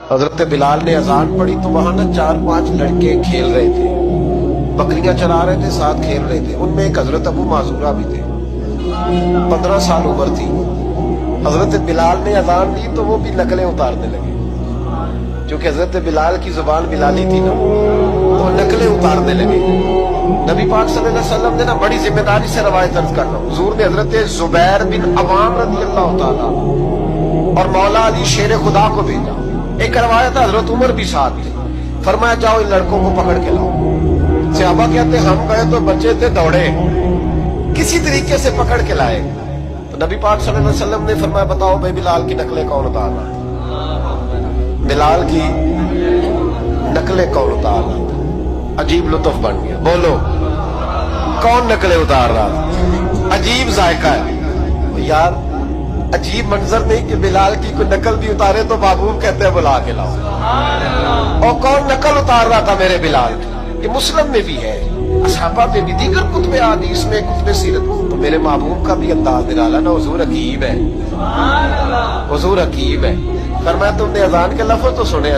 حضرت بلال نے اذان پڑھی تو وہاں نا 4-5 لڑکے کھیل رہے تھے، بکریاں چرا رہے تھے، ساتھ کھیل رہے تھے۔ ان میں ایک حضرت ابو معذورہ بھی تھے، 15 سال عمر تھی۔ حضرت بلال نے اذان دی تو وہ بھی نقلیں اتارنے لگے، کیونکہ حضرت بلال کی زبان بلالی تھی نا، وہ نقلیں اتارنے لگے۔ نبی پاک صلی اللہ علیہ وسلم نے نا بڑی ذمہ داری سے روایت درج کرنا، حضور نے حضرت زبیر بن عوام رضی اللہ تعالیٰ اور مولا علی شیر خدا کو بھیجا۔ ایک روایت حضرت عمر بھی ساتھ تھے، فرمایا جاؤ ان لڑکوں کو پکڑ کے لاؤ۔ صحابہ کہتے ہم گئے تو بچے تھے، دوڑے، کسی طریقے سے پکڑ کے لائے۔ تو نبی پاک صلی اللہ علیہ وسلم نے فرمایا بتاؤ بھائی بلال کی نقلیں کون اتار رہا تھا؟ بلال کی نقلیں کون اتار رہا تھا؟ عجیب لطف بن گیا۔ بولو کون نقلیں اتار رہا تھا؟ عجیب ذائقہ ہے یار، عجیب منظر نہیں کہ بلال کی کوئی نقل بھی اتارے تو محبوب کہتے ہیں بلا کے لاؤ۔ اور کون نقل اتار رہا تھا میرے بلال کی؟ یہ مسلم میں بھی ہے، اصحابہ میں بھی، دیگر کتب حدیث میں، کتب سیرت۔ تو میرے محبوب کا بھی انداز نرالا نا، حضور حکیم ہے، حضور حکیم ہے۔ فرمایا تم نے اذان کے لفظ تو سنے،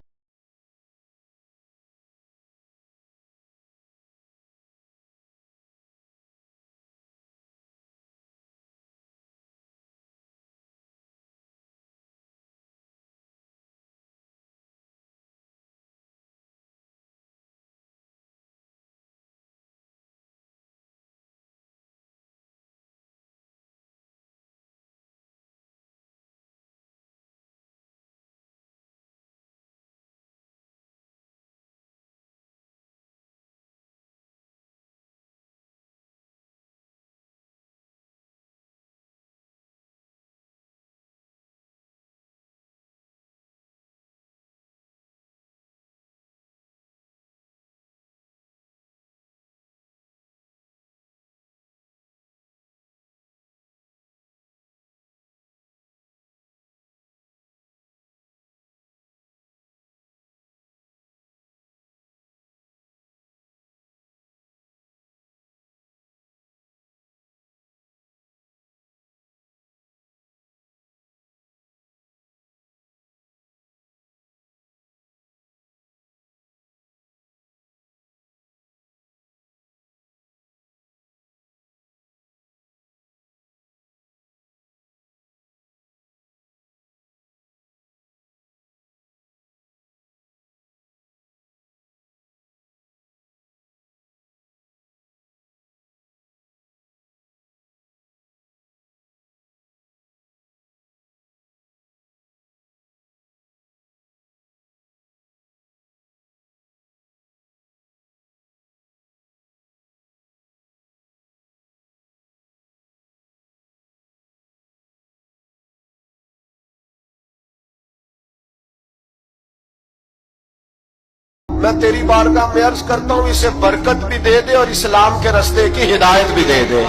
میں تیری بارگاہ میں عرض کرتا ہوں اسے برکت بھی دے دے اور اسلام کے رستے کی ہدایت بھی دے دے۔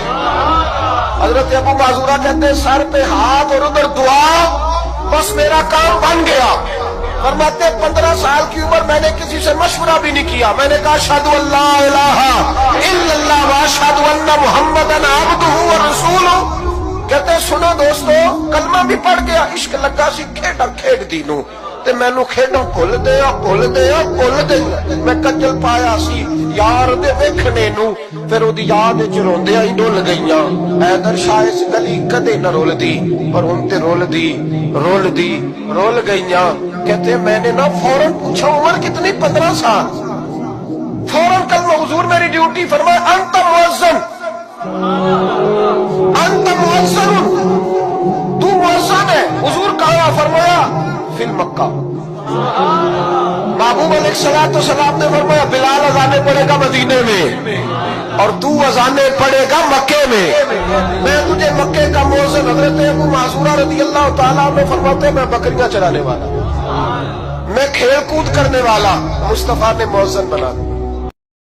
حضرت ابو معذورہ کہتے ہیں سر پہ ہاتھ اور ادھر دعا، بس میرا کام بن گیا۔ فرماتے 15 سال کی عمر میں نے کسی سے مشورہ بھی نہیں کیا، میں نے کہا اشہد ان لا الہ الا اللہ واشہد ان محمدن عبدہ ورسولہ۔ کہتے سنو دوستو، کلمہ بھی پڑھ گیا، عشق لگا سی کھیڈا کھیڈ دینوں تے مینوں کھیڈاں بھول دیا بھول دیا بھول دیا۔ میں کجل پایا سی یار دے ویکھنے نو، پھر او دی یاد وچ روندیاں ہی ڈول گئیاں۔ حیدر شاہ اس گلی کدے نہ رول دی، پر ہن تے رول گئیاں۔ کہتے میں نے نا فوراً پوچھا عمر کتنی؟ 15 سال۔ فوراً کلمہ حضور میری ڈیوٹی، فرمایا انت مؤذن، انت مؤذن، تو مؤذن ہے۔ حضور کہا؟ فرمایا فی مکہ۔ محبوب علیہ السلام نے فرمایا بلال اذانے پڑے گا مدینے میں اور تو اذانے پڑے گا مکے میں، میں تجھے مکے کا مؤذن۔ حضرت ابو معذورہ رضی اللہ تعالیٰ عنہ فرماتے ہیں میں بکریاں چرانے والا، میں کھیل کود کرنے والا، مصطفیٰ نے مؤذن بنا دیا۔